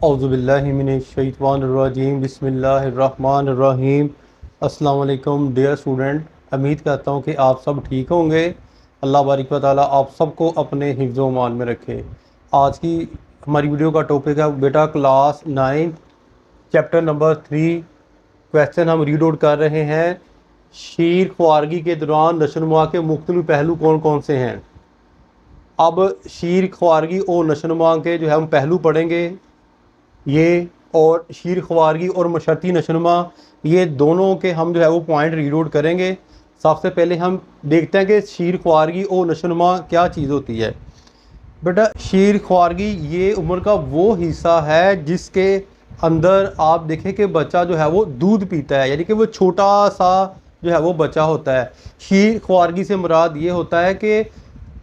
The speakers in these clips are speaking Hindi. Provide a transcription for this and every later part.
औज़ुबिल्लाहिमिनश्शैतानिर्रजीम बिस्मिल्लाहिर्रहमानिर्रहीम। अस्सलाम वालेकुम डियर स्टूडेंट, उम्मीद करता हूँ कि आप सब ठीक होंगे। अल्लाह बारिक व ताला आप सबको अपने हिफ्ज़ व मान में रखे। आज की हमारी वीडियो का टॉपिक है बेटा क्लास 9 चैप्टर नंबर 3। क्वेश्चन हम रीड आउट कर रहे हैं। शीर ख्वारगी के दौरान नशोनुमा के मुख्तलिफ पहलू कौन कौन से हैं। अब शीर ख्वारगी और नशोनुमा के जो है हम पहलू पढ़ेंगे ये, और शीर ख्वारगी और मशरती नशोनुमा, ये दोनों के हम जो है वो पॉइंट रीड आउट करेंगे। सबसे पहले हम देखते हैं कि शीर ख्वारगी और नशोनुमा क्या चीज़ होती है। बेटा शीर ख्वारगी ये उम्र का वो हिस्सा है जिसके अंदर आप देखें कि बच्चा जो है वो दूध पीता है, यानी कि वो छोटा सा जो है वो बच्चा होता है। शीर ख्वारगी से मुराद ये होता है कि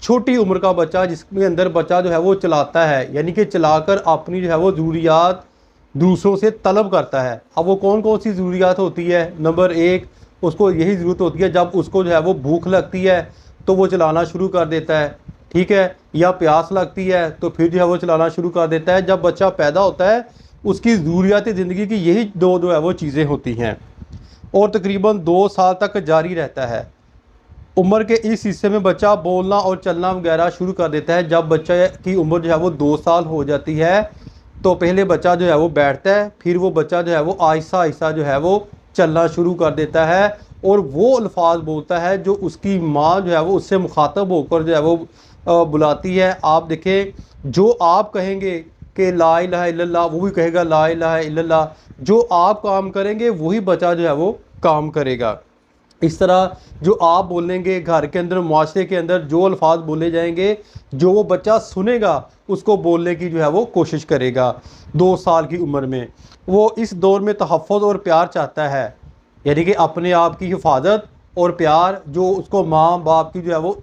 छोटी उम्र का बच्चा जिसके अंदर बच्चा जो है वो चलाता है, यानी कि चलाकर अपनी जो है वो ज़रूरियात दूसरों से तलब करता है। अब वो कौन कौन सी ज़रूरियात होती है। नंबर एक, उसको यही ज़रूरत होती है जब उसको जो है वो भूख लगती है तो वो चलाना शुरू कर देता है, ठीक है, या प्यास लगती है तो फिर जो है वो चलाना शुरू कर देता है। जब बच्चा पैदा होता है उसकी ज़रूरियात ज़िंदगी की यही दो जो है वो चीज़ें होती हैं, और तकरीबन 2 साल तक जारी रहता है। उम्र के इस हिस्से में बच्चा बोलना और चलना वगैरह शुरू कर देता है। जब बच्चे की उम्र जो है वो 2 साल हो जाती है तो पहले बच्चा जो है वो बैठता है, फिर वो बच्चा जो है वो आहिस्ता आहिस्ता जो है वो चलना शुरू कर देता है और वो अल्फाज बोलता है जो उसकी माँ जो है वो उससे मुखातब होकर जो है वो बुलाती है। आप देखें, जो आप कहेंगे कि ला इलाहा इल्लल्लाह, वो भी कहेगा ला इलाहा इल्लल्लाह। जो आप काम करेंगे वही बच्चा जो है वो काम करेगा। इस तरह जो आप बोलेंगे घर के अंदर, मुआशरे के अंदर जो अल्फाज बोले जाएंगे, जो वो बच्चा सुनेगा उसको बोलने की जो है वो कोशिश करेगा। 2 साल की उम्र में वो इस दौर में तहफ़्फ़ुज़ और प्यार चाहता है, यानी कि अपने आप की हिफाजत और प्यार जो उसको माँ बाप की जो है वो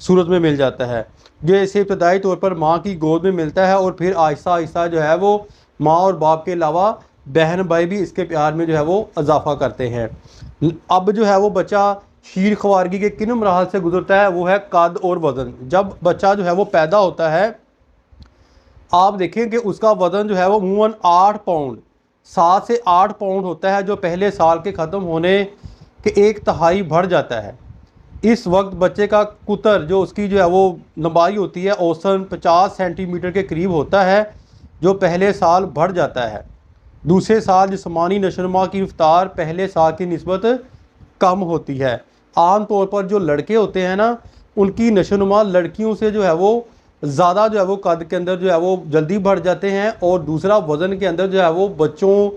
सूरत में मिल जाता है। जैसे इब्तदाई तौर पर माँ की गोद में मिलता है और फिर आहिस्ता आहिस्ता जो है वो माँ और बाप के अलावा बहन भाई भी इसके प्यार में जो है वो इजाफ़ा करते हैं। अब जो है वो बच्चा शीर ख्वारगी के किन मराहल से गुजरता है, वो है कद और वज़न। जब बच्चा जो है वो पैदा होता है, आप देखें कि उसका वज़न जो है वो अमूमन 8 पाउंड 7 से 8 पाउंड होता है, जो पहले साल के ख़त्म होने के 1/3 बढ़ जाता है। इस वक्त बच्चे का कुतर जो उसकी जो है वो लंबाई होती है औसतन 50 सेंटीमीटर के करीब होता है, जो पहले साल बढ़ जाता है। दूसरे साल जिस्मानी नशोनुमा की रफ्तार पहले साल की निस्बत कम होती है। आम तौर पर जो लड़के होते हैं ना, उनकी नशोनुमा लड़कियों से जो है वो ज़्यादा जो है वो कद के अंदर जो है वो जल्दी बढ़ जाते हैं, और दूसरा वज़न के अंदर जो है वो बच्चों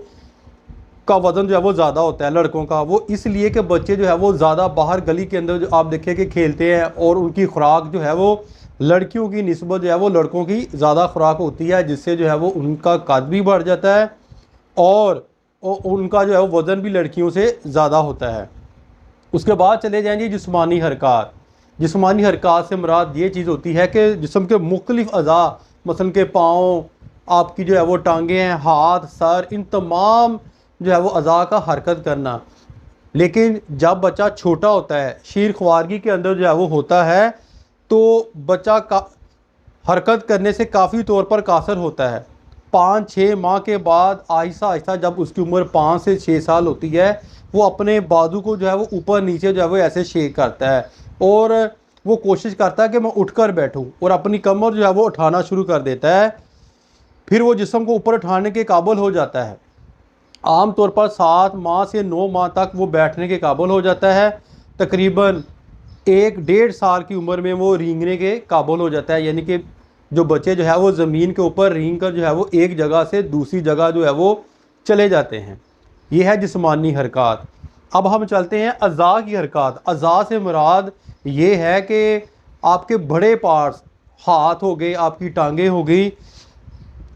का वज़न जो है वो ज़्यादा होता है लड़कों का। वो इसलिए कि बच्चे जो है वो ज़्यादा बाहर गली के अंदर जो आप देखें कि खेलते हैं, और उनकी खुराक जो है वो लड़कियों की निस्बत जो है वो लड़कों की ज़्यादा खुराक होती है, जिससे जो है वो उनका कद भी बढ़ जाता है और उनका जो है वो वज़न भी लड़कियों से ज़्यादा होता है। उसके बाद चले जाएंगे जिस्मानी हरकत। जिस्मानी हरकत से मुराद ये चीज़ होती है कि जिस्म के मुख्तलिफ अज़ा, मसलन के पाँव, आपकी जो है वो टांगें हैं, हाथ, सर, इन तमाम जो है वो अज़ा का हरकत करना। लेकिन जब बच्चा छोटा होता है, शीर ख्वारगी के अंदर जो है वो होता है, तो बच्चा का हरकत करने से काफ़ी तौर पर कासर होता है। 5-6 माह के बाद आहिस्ता आहिस्ता जब उसकी उम्र 5 से 6 साल होती है, वो अपने बाजू को जो है वो ऊपर नीचे जो है वो ऐसे शेक करता है, और वो कोशिश करता है कि मैं उठकर बैठूं, और अपनी कमर जो है वो उठाना शुरू कर देता है। फिर वो जिस्म को ऊपर उठाने के काबिल हो जाता है। आम तौर पर 7 माह से 9 माह तक वो बैठने के काबिल हो जाता है। तकरीबन 1-1.5 साल की उम्र में वो रेंगने के काबिल हो जाता है, यानी कि जो बच्चे जो है वो ज़मीन के ऊपर रेंग कर जो है वो एक जगह से दूसरी जगह जो है वो चले जाते हैं। ये है जिस्मानी हरकत। अब हम चलते हैं अज़ा की हरकत। अज़ा से मुराद ये है कि आपके बड़े पार्ट्स, हाथ हो गए, आपकी टांगें हो गई।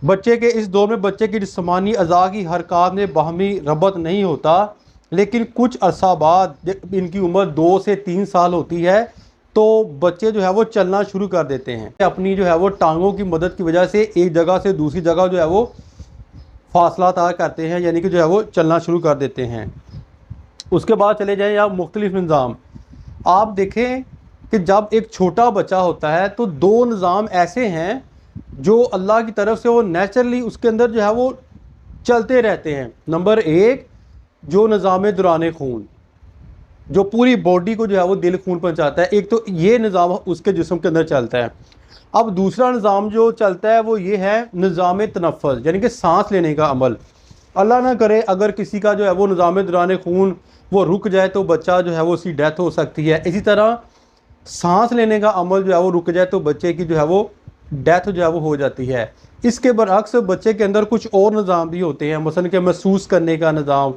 बच्चे के इस दौर में बच्चे की जिस्मानी अज़ा की हरकत में बाहमी रबत नहीं होता, लेकिन कुछ अरसा बाद जब इनकी उम्र 2 से 3 साल होती है तो बच्चे जो है वो चलना शुरू कर देते हैं। अपनी जो है वो टांगों की मदद की वजह से एक जगह से दूसरी जगह जो है वो फासला तय करते हैं, यानी कि जो है वो चलना शुरू कर देते हैं। उसके बाद चले जाएँ या मुख्तलिफ निज़ाम। आप देखें कि जब एक छोटा बच्चा होता है तो 2 निज़ाम ऐसे हैं जो अल्लाह की तरफ से वो नेचुरली उसके अंदर जो है वो चलते रहते हैं। नंबर एक, जो निज़ाम दौरान खून, जो पूरी बॉडी को जो है वो दिल खून पहुंचाता है, एक तो ये निज़ाम उसके जिस्म के अंदर चलता है। अब दूसरा निज़ाम जो चलता है वो ये है निज़ाम तनफ़्फ़ुस, यानी कि सांस लेने का अमल। अल्लाह ना करे अगर किसी का जो है वो निज़ाम दौरान खून वो रुक जाए तो बच्चा जो है वो उसकी डेथ हो सकती है। इसी तरह सांस लेने का अमल जो है वो रुक जाए तो बच्चे की जो है वो डेथ जो है वो हो जाती है। इसके बरअक्स बच्चे के अंदर कुछ और निज़ाम भी होते हैं, मसलन के महसूस करने का निज़ाम।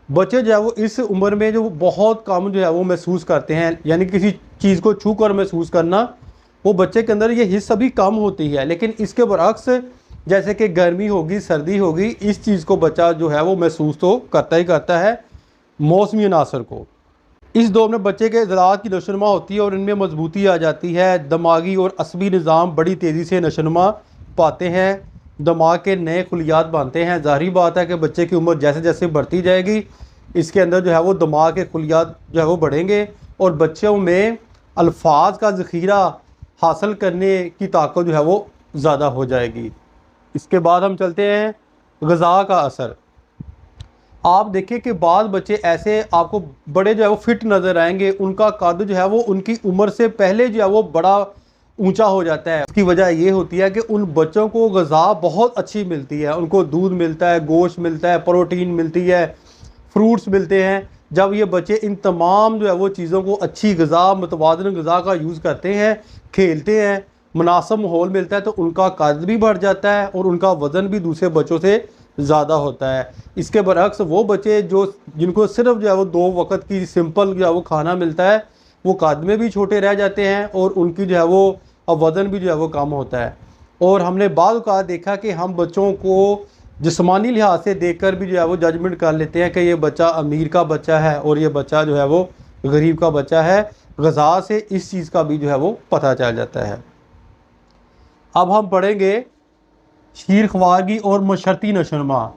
बच्चे जो है वो इस उम्र में जो बहुत कम जो है वो महसूस करते हैं, यानी किसी चीज़ को छू कर महसूस करना, वो बच्चे के अंदर ये हिस्सा भी कम होती है। लेकिन इसके बरअक्स जैसे कि गर्मी होगी, सर्दी होगी, इस चीज़ को बच्चा जो है वो महसूस तो करता ही करता है, मौसमी अनासर को। इस दौर में बच्चे के ज़रात की नशोनुमा होती है और इनमें मजबूती आ जाती है। दिमागी और असबी निज़ाम बड़ी तेज़ी से नशोनुमा पाते हैं, दिमाग के नए खुलियात बनते हैं। ज़ाहिर बात है कि बच्चे की उम्र जैसे जैसे बढ़ती जाएगी इसके अंदर जो है वो दिमाग के खुलियात जो है वो बढ़ेंगे और बच्चों में अल्फाज का ज़ख़ीरा हासिल करने की ताकत जो है वो ज़्यादा हो जाएगी। इसके बाद हम चलते हैं ग़िज़ा का असर। आप देखें कि बाद बच्चे ऐसे आपको बड़े जो है वो फिट नज़र आएंगे, उनका कद जो है वो उनकी उम्र से पहले जो है वो बड़ा ऊंचा हो जाता है। उसकी वजह ये होती है कि उन बच्चों को ग़िज़ा बहुत अच्छी मिलती है, उनको दूध मिलता है, गोश्त मिलता है, प्रोटीन मिलती है, फ्रूट्स मिलते हैं। जब ये बच्चे इन तमाम जो है वो चीज़ों को अच्छी ग़िज़ा, मुतवाज़िन ग़िज़ा का यूज़ करते हैं, खेलते हैं, मुनासिब माहौल मिलता है, तो उनका कद भी बढ़ जाता है और उनका वज़न भी दूसरे बच्चों से ज़्यादा होता है। इसके बरअक्स वो बच्चे जो जिनको सिर्फ जो है वो 2 वक्त की सिंपल जो है वो खाना मिलता है, वो कद में भी छोटे रह जाते हैं और उनकी जो है वो वज़न भी जो है वो कम होता है। और हमने बाद औक़ात देखा कि हम बच्चों को जिस्मानी लिहाज से देखकर भी जो है वो जजमेंट कर लेते हैं कि ये बच्चा अमीर का बच्चा है और ये बच्चा जो है वो गरीब का बच्चा है। ग़िज़ा से इस चीज़ का भी जो है वो पता चल जाता है। अब हम पढ़ेंगे शीर ख्वारगी और मशरती नशोनुमा।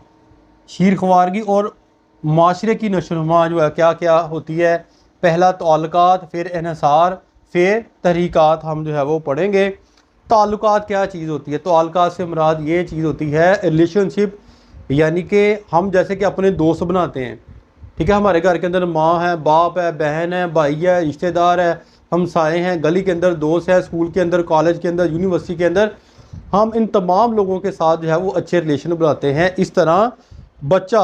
शीर ख्वारगी और माशरे की नशोनुमा जो है क्या क्या होती है। पहला ताल्लुकात, फिर इन्हिसार, फिर तहरीकात हम जो है वो पढ़ेंगे। ताल्लुकात क्या चीज़ होती है? ताल्लुकात से मुराद ये चीज़ होती है रिलेशनशिप, यानी कि हम जैसे कि अपने दोस्त बनाते हैं, ठीक है। हमारे घर के अंदर माँ है, बाप है, बहन है, भाई है, रिश्तेदार है, हमसाए हैं, गली के अंदर दोस्त है, स्कूल के अंदर, कॉलेज के अंदर, यूनिवर्सिटी के अंदर, हम इन तमाम लोगों के साथ जो है वो अच्छे रिलेशन बनाते हैं। इस तरह बच्चा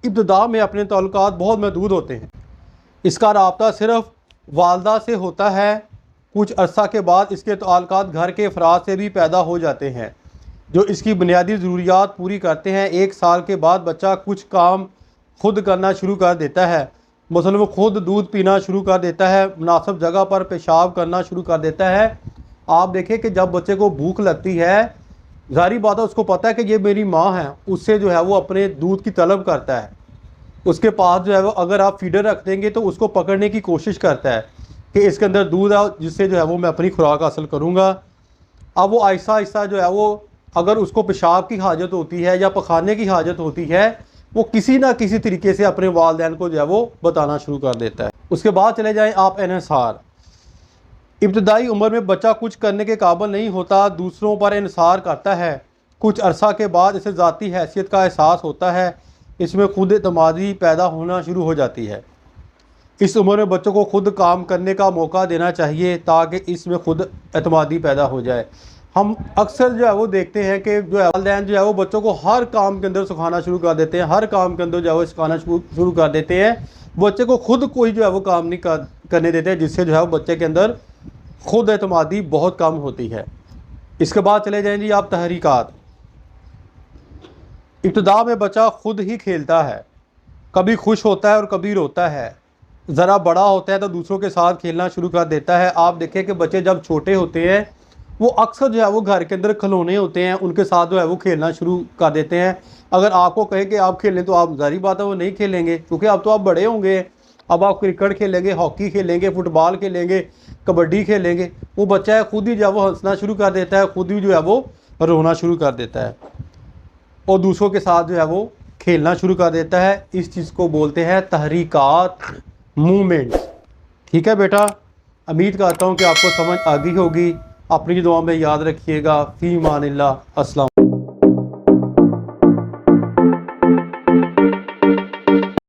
इब्तिदा में अपने ताल्लुकात बहुत महदूद होते हैं। इसका राब्ता सिर्फ वालदा से होता है। कुछ अरसा के बाद इसके ताल्लुकात घर के अफराद से भी पैदा हो जाते हैं जो इसकी बुनियादी ज़रूरियात पूरी करते हैं। 1 साल के बाद बच्चा कुछ काम खुद करना शुरू कर देता है, मसलन वो खुद दूध पीना शुरू कर देता है, मुनासिब जगह पर पेशाब करना शुरू कर देता है। आप देखें कि जब बच्चे को भूख लगती है, ज़ाहिर बात है उसको पता है कि ये मेरी माँ है, उससे जो है वो अपने दूध की तलब करता है। उसके पास जो है वो अगर आप फीडर रख देंगे तो उसको पकड़ने की कोशिश करता है कि इसके अंदर दूध है जिससे जो है वो मैं अपनी खुराक हासिल करूँगा। अब वो आहिस्ता आहिस्ता जो है वो अगर उसको पेशाब की हाजत होती है या पखाने की हाजत होती है, वो किसी ना किसी तरीके से अपने वालिदैन को जो है वो बताना शुरू कर देता है। उसके बाद चले जाएँ आप इन्हिसार। इब्तदाई उम्र में बच्चा कुछ करने के काबिल नहीं होता, दूसरों पर इन्हिसार करता है। कुछ अरसा के बाद इसे ज़ाती हैसियत का एहसास होता है, इसमें खुद एतमादी पैदा होना शुरू हो जाती है। इस उम्र में बच्चों को खुद काम करने का मौका देना चाहिए ताकि इसमें खुद एतमादी पैदा हो जाए। हम अक्सर जो है वो देखते हैं कि जो है वालिदैन जो है वो बच्चों को हर काम के अंदर सिखाना शुरू कर देते हैं, हर काम के अंदर जो है वो सिखाना शुरू कर देते हैं, बच्चे को खुद कोई जो है वो काम नहीं करने देते, जिससे जो है वो बच्चे के अंदर खुद एतमादी बहुत कम होती है। इसके बाद चले जाएँ जी आप तहरीकात। इब्तिदा में बच्चा खुद ही खेलता है, कभी खुश होता है और कभी रोता है। ज़रा बड़ा होता है तो दूसरों के साथ खेलना शुरू कर देता है। आप देखें कि बच्चे जब छोटे होते हैं वो अक्सर जो है वो घर के अंदर खिलौने होते हैं, उनके साथ जो है वो खेलना शुरू कर देते हैं। अगर आपको कहे कि आप खेलें तो आप ज़ाहिर बात है वो नहीं खेलेंगे, क्योंकि अब तो आप बड़े होंगे। अब आप क्रिकेट खेलेंगे, हॉकी खेलेंगे, फुटबॉल खेलेंगे, कबड्डी खेलेंगे। वो बच्चा है खुद ही जो है वो हंसना शुरू कर देता है, खुद ही जो है वो रोना शुरू कर देता है और दूसरों के साथ जो है वो खेलना शुरू कर देता है। इस चीज़ को बोलते हैं तहरीकात, मूवमेंट्स। ठीक है बेटा, उम्मीद करता हूँ कि आपको समझ आ गई होगी। अपनी दुआ में याद रखिएगा। फ़ी मानिल्लाह। अस्सलाम।